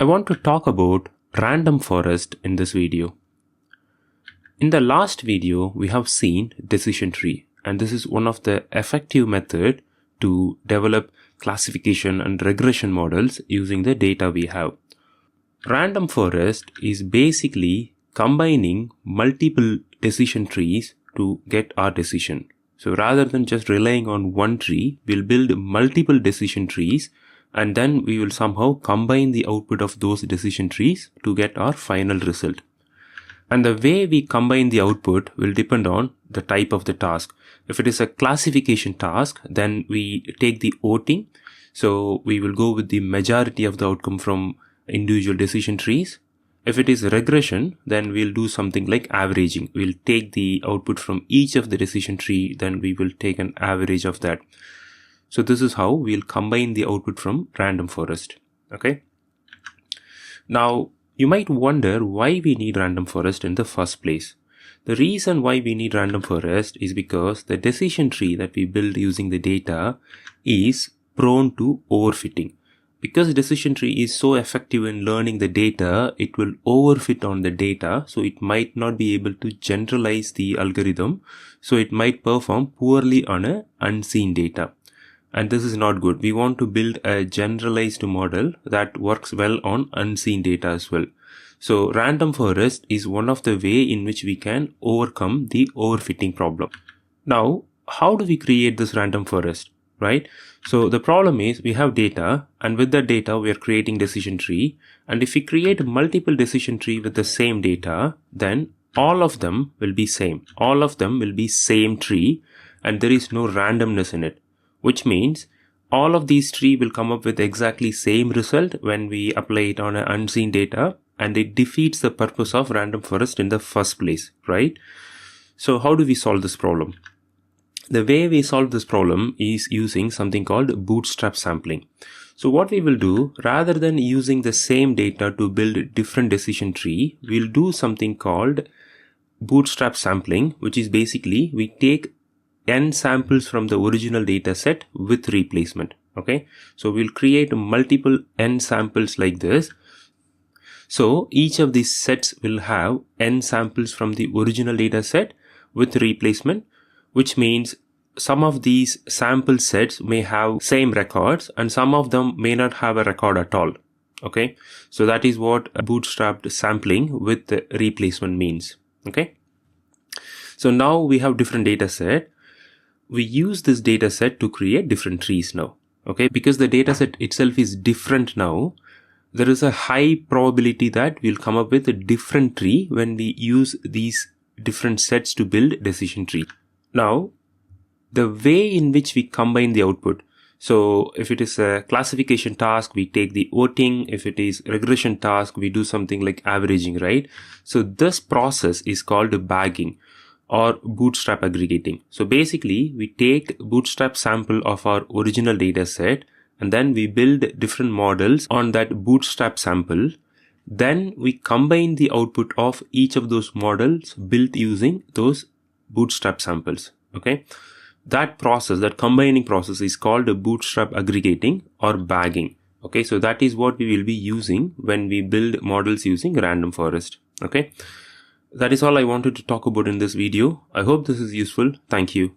I want to talk about random forest in this video. In the last video, we have seen decision tree, and this is one of the effective method to develop classification and regression models using the data we have. Random forest is basically combining multiple decision trees to get our decision. So rather than just relying on one tree, we'll build multiple decision trees, and then we will somehow combine the output of those decision trees to get our final result. And the way we combine the output will depend on the type of the task. If it is a classification task, then we take the voting. So we will go with the majority of the outcome from individual decision trees. If it is regression, then we'll do something like averaging. We'll take the output from each of the decision tree, then we will take an average of that. So this is how we'll combine the output from random forest. Okay. Now, you might wonder why we need random forest in the first place. The reason why we need random forest is because the decision tree that we build using the data is prone to overfitting. Because decision tree is so effective in learning the data, it will overfit on the data, so it might not be able to generalize the algorithm, so it might perform poorly on a unseen data. And this is not good. We want to build a generalized model that works well on unseen data as well. So random forest is one of the way in which we can overcome the overfitting problem. Now, how do we create this random forest, right? So the problem is we have data, and with that data we are creating decision tree. And if we create multiple decision tree with the same data, then all of them will be same. All of them will be same tree, and there is no randomness in it. Which means all of these tree will come up with exactly same result when we apply it on an unseen data, and it defeats the purpose of random forest in the first place, right? So how do we solve this problem? The way we solve this problem is using something called bootstrap sampling. So what we will do, rather than using the same data to build different decision tree, we'll do something called bootstrap sampling, which is basically we take n samples from the original data set with replacement. Okay, so we'll create multiple n samples like this. So each of these sets will have n samples from the original data set with replacement, which means some of these sample sets may have same records and some of them may not have a record at all. Okay, so that is what bootstrapped sampling with the replacement means. Okay, so now we have different data set. We use this data set to create different trees now. Okay, because the data set itself is different now, there is a high probability that we'll come up with a different tree when we use these different sets to build decision tree. Now, the way in which we combine the output. So if it is a classification task, we take the voting. If it is regression task, we do something like averaging, right? So this process is called bagging or bootstrap aggregating. So basically, we take bootstrap sample of our original data set, and then we build different models on that bootstrap sample. Then we combine the output of each of those models built using those bootstrap samples. Okay, that process, that combining process is called bootstrap aggregating or bagging. Okay, so that is what we will be using when we build models using random forest. Okay, that is all I wanted to talk about in this video. I hope this is useful. Thank you.